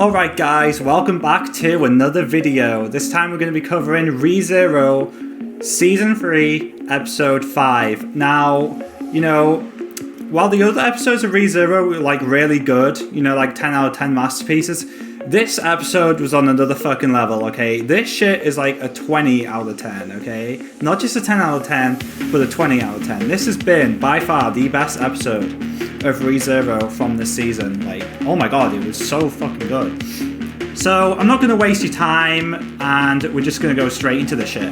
Alright guys, welcome back to another video. This time we're going to be covering ReZero Season 3, Episode 5. Now, while the other episodes of ReZero were like really good, like 10 out of 10 masterpieces, this episode was on another fucking level, okay? This shit is like a 20 out of 10, okay? Not just a 10 out of 10, but a 20 out of 10. This has been, by far, the best episode of ReZero from this season. Like, oh my god, it was so fucking good. So, I'm not going to waste your time, and we're just going to go straight into the shit.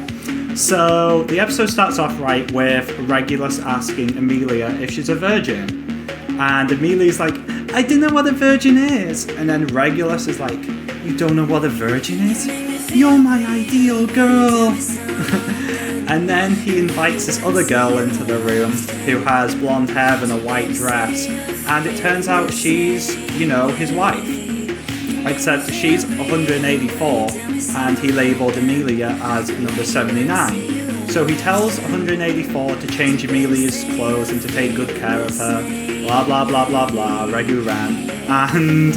So, the episode starts off right with Regulus asking Amelia if she's a virgin. And Amelia's like, I don't know what a virgin is. And then Regulus is like, you don't know what a virgin is? You're my ideal girl. And then he invites this other girl into the room who has blonde hair and a white dress. And it turns out she's, his wife. Except she's 184 and he labelled Amelia as number 79. So he tells 184 to change Amelia's clothes and to take good care of her. Blah blah blah blah blah, Regu ran. And,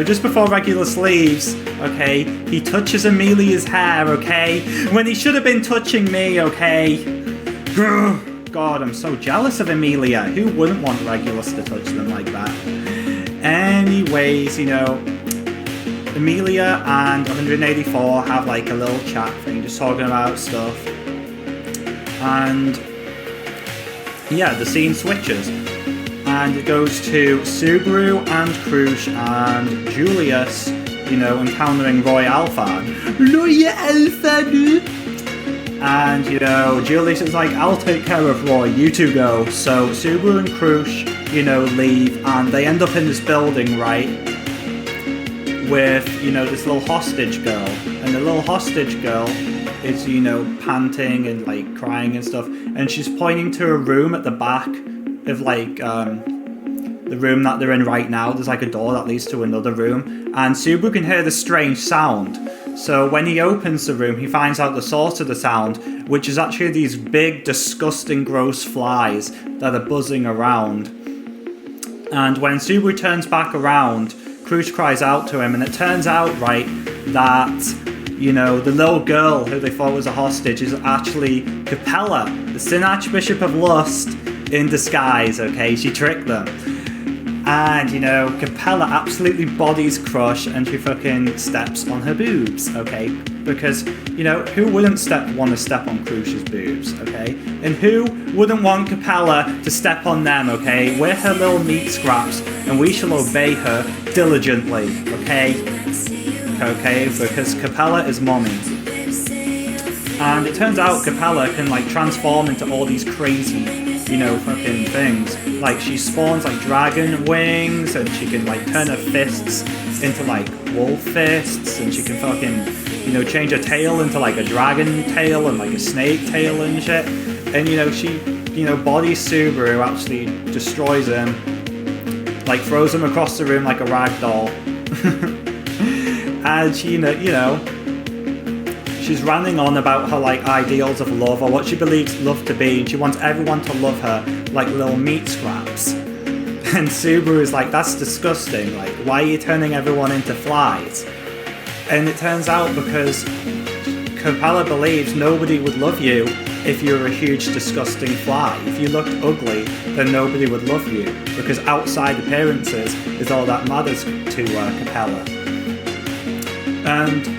just before Regulus leaves, okay, he touches Amelia's hair, okay? When he should have been touching me, okay? God, I'm so jealous of Amelia. Who wouldn't want Regulus to touch them like that? Anyways, Amelia and 184 have like a little chat thing, just talking about stuff. And yeah, the scene switches. And it goes to Subaru and Krush and Julius, encountering Roy Alpha. Roy Alpha, dude! And, Julius is like, I'll take care of Roy, you two go. So Subaru and Krush, leave, and they end up in this building, right? With, this little hostage girl. And the little hostage girl is, panting and, like, crying and stuff. And she's pointing to a room at the back of, like, the room that they're in right now. There's, like, a door that leads to another room. And Subaru can hear the strange sound. So when he opens the room, he finds out the source of the sound, which is actually these big, disgusting, gross flies that are buzzing around. And when Subaru turns back around, Krush cries out to him, and it turns out, right, that, the little girl who they thought was a hostage is actually Capella, the Sin Archbishop of Lust in disguise, okay? She tricked them. And, Capella absolutely bodies Krush and she fucking steps on her boobs, okay? Because, who wouldn't want to step on Krush's boobs, okay? And who wouldn't want Capella to step on them, okay? We're her little meat scraps and we shall obey her diligently, okay? Okay, because Capella is mommy. And it turns out Capella can, like, transform into all these crazy, fucking things. Like, she spawns, like, dragon wings, and she can, like, turn her fists into, like, wolf fists, and she can fucking, change her tail into, like, a dragon tail and, like, a snake tail and shit. And, she, bodies Subaru, actually destroys him, like, throws him across the room like a rag doll. And she, she's ranting on about her, like, ideals of love, or what she believes love to be, and she wants everyone to love her like little meat scraps. And Subaru is like, that's disgusting, like, why are you turning everyone into flies? And it turns out because Capella believes nobody would love you if you're a huge disgusting fly. If you looked ugly, then nobody would love you, because outside appearances is all that matters to Capella. And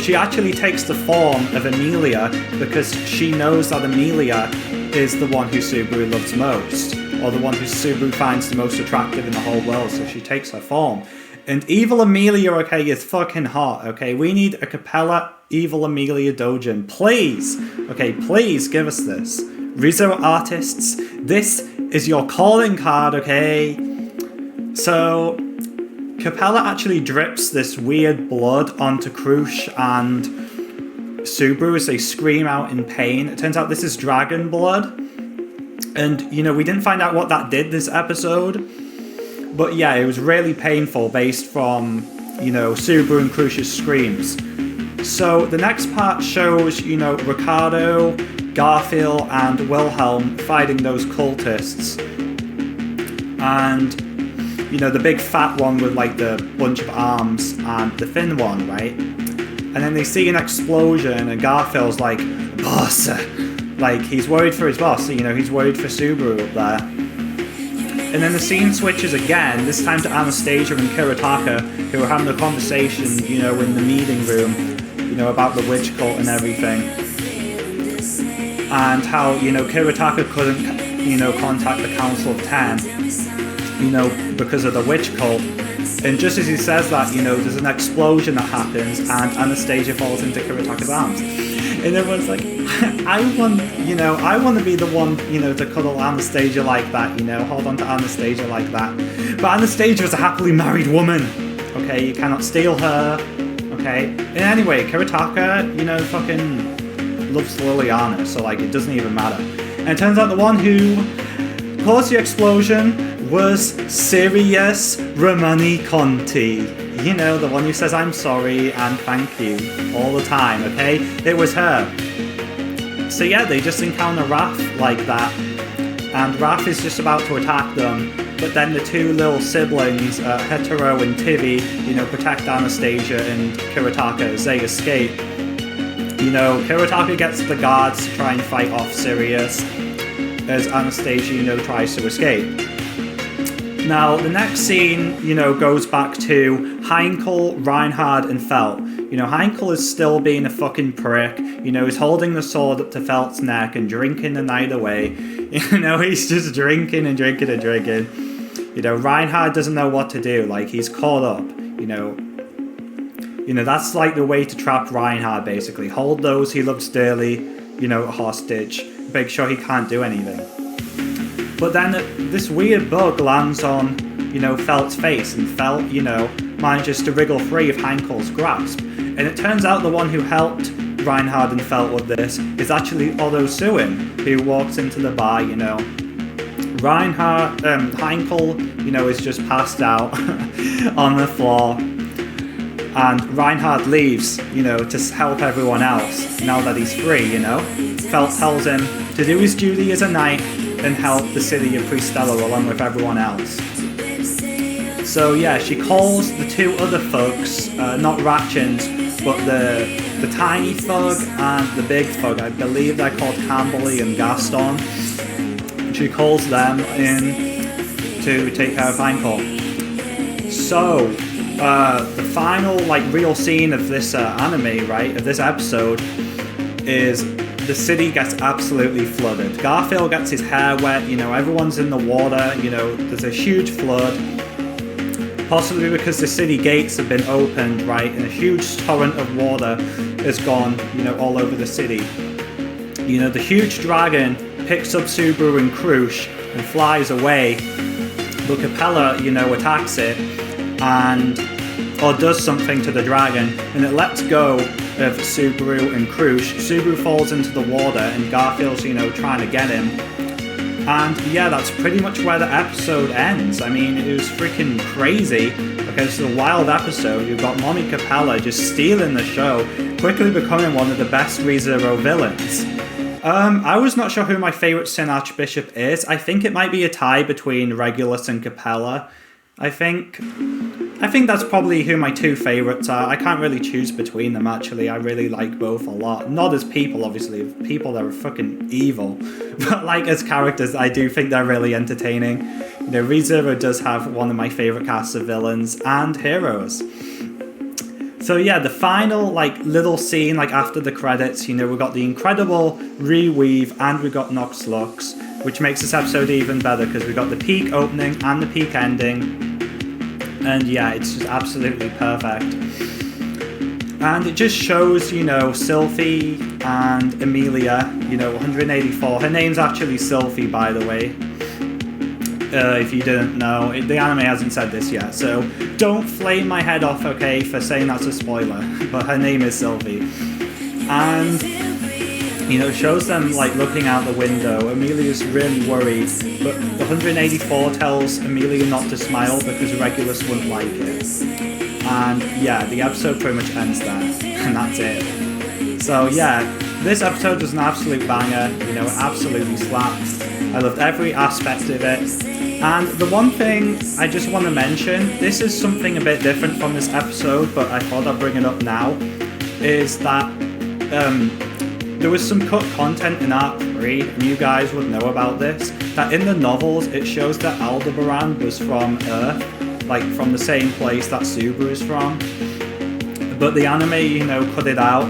she actually takes the form of Amelia because she knows that Amelia is the one who Subaru loves most, or the one who Subaru finds the most attractive in the whole world, so she takes her form. And evil Amelia, okay, is fucking hot, okay? We need a Capella evil Amelia Dojin. Please, okay, please give us this. ReZero artists, this is your calling card, okay? So Capella actually drips this weird blood onto Krush and Subaru as they scream out in pain. It turns out this is dragon blood. And, we didn't find out what that did this episode. But yeah, it was really painful based from, Subaru and Krush's screams. So the next part shows, Ricardo, Garfield, and Wilhelm fighting those cultists. And You know, the big fat one with like the bunch of arms and the thin one, right? And then they see an explosion and Garfield's like, boss! Like, he's worried for his boss, you know, he's worried for Subaru up there. And then the scene switches again, this time to Anastasia and Kiritaka, who are having a conversation, you know, in the meeting room, you know, about the witch cult and everything. And how, you know, Kiritaka couldn't, you know, contact the Council of 10, you know, because of the witch cult. And just as he says that, you know, there's an explosion that happens and Anastasia falls into Kiritaka's arms. And everyone's like, I want to be the one, you know, to cuddle Anastasia like that, you know, hold on to Anastasia like that. But Anastasia is a happily married woman, okay? You cannot steal her, okay? And anyway, Kiritaka, you know, fucking loves Liliana, so, like, it doesn't even matter. And it turns out the one who caused the explosion was Sirius Romani Conti. You know, the one who says I'm sorry and thank you all the time, okay? It was her. So yeah, they just encounter Raph like that. And Raph is just about to attack them. But then the two little siblings, Hetero and Tivi, you know, protect Anastasia and Kiritaka as they escape. You know, Kiritaka gets the guards to try and fight off Sirius as Anastasia, you know, tries to escape. Now, the next scene, you know, goes back to Heinkel, Reinhard, and Felt. You know, Heinkel is still being a fucking prick. You know, he's holding the sword up to Felt's neck and drinking the night away. You know, he's just drinking and drinking and drinking. You know, Reinhard doesn't know what to do. Like, he's caught up, you know. You know, that's like the way to trap Reinhard, basically. Hold those he loves dearly, you know, hostage. Make sure he can't do anything. But then this weird bug lands on, you know, Felt's face, and Felt, you know, manages to wriggle free of Heinkel's grasp. And it turns out the one who helped Reinhard and Felt with this is actually Otto Suin, who walks into the bar, you know. Heinkel, you know, is just passed out on the floor. And Reinhard leaves, you know, to help everyone else, now that he's free, you know. Felt tells him to do his duty as a knight and help the city of Pristella along with everyone else. So yeah, she calls the two other thugs, not Ratchins, but the tiny thug and the big thug. I believe they're called Camberley and Gaston. And she calls them in to take care of Heinkel. So, the final, like, real scene of this anime, right, of this episode, is the city gets absolutely flooded. Garfield gets his hair wet, you know, everyone's in the water, you know, there's a huge flood. Possibly because the city gates have been opened, right, and a huge torrent of water has gone, you know, all over the city. You know, the huge dragon picks up Subaru and Krush and flies away. But Capella, you know, attacks it or does something to the dragon, and it lets go of Subaru and Krush. Subaru falls into the water and Garfield's, you know, trying to get him. And yeah, that's pretty much where the episode ends. I mean, it was freaking crazy. Okay, this is a wild episode. You've got Mommy Capella just stealing the show, quickly becoming one of the best ReZero villains. I was not sure who my favourite Sin Archbishop is. I think it might be a tie between Regulus and Capella. I think that's probably who my two favourites are. I can't really choose between them, actually. I really like both a lot. Not as people, obviously. People, they're fucking evil. But, like, as characters, I do think they're really entertaining. You know, ReZero does have one of my favourite casts of villains and heroes. So, yeah, the final, like, little scene, like, after the credits, you know, we got the incredible Reweave and we got Nox Lux, which makes this episode even better because we got the peak opening and the peak ending. And yeah, it's just absolutely perfect. And it just shows, you know, Sylphie and Amelia, you know, 184. Her name's actually Sylphie, by the way. If you didn't know. The anime hasn't said this yet, so don't flame my head off, okay, for saying that's a spoiler. But her name is Sylphie. And, you know, shows them, like, looking out the window. Amelia's really worried, but the 184 tells Amelia not to smile because Regulus wouldn't like it. And yeah, the episode pretty much ends there, and that's it. So yeah, this episode was an absolute banger, you know, it absolutely slaps. I loved every aspect of it. And the one thing I just want to mention, this is something a bit different from this episode, but I thought I'd bring it up now, is that there was some cut content in Arc 3, and you guys would know about this, that in the novels it shows that Aldebaran was from Earth, like from the same place that Subaru is from. But the anime, cut it out.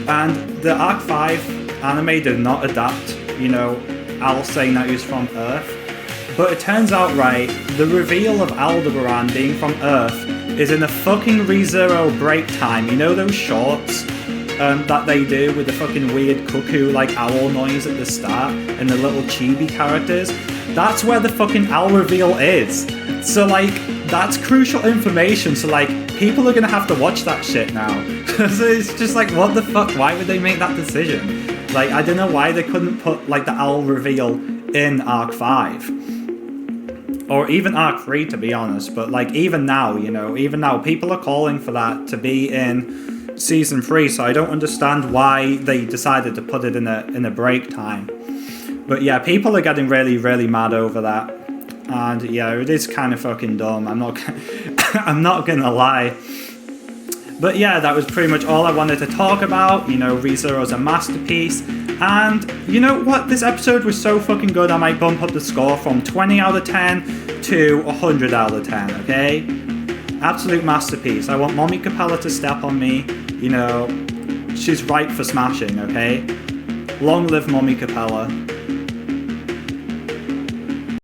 And the Arc 5 anime did not adapt, Al saying that he was from Earth. But it turns out, right, the reveal of Aldebaran being from Earth is in a fucking ReZero break time. You know those shorts that they do with the fucking weird cuckoo, like, owl noise at the start and the little chibi characters? That's where the fucking owl reveal is. So, like, that's crucial information. So, like, people are gonna have to watch that shit now. So it's just like, what the fuck? Why would they make that decision? Like, I don't know why they couldn't put, like, the owl reveal in Arc 5. Or even Arc 3, to be honest. But, like, even now, people are calling for that to be in Season 3. So I don't understand why they decided to put it in a break time. But yeah, people are getting really, really mad over that. And yeah, it is kind of fucking dumb. I'm not gonna lie. But yeah, that was pretty much all I wanted to talk about. ReZero's a masterpiece. And you know what? This episode was so fucking good, I might bump up the score from 20 out of 10 to 100 out of 10, okay? Absolute masterpiece. I want Mommy Capella to step on me. She's ripe for smashing, okay? Long live Mommy Capella.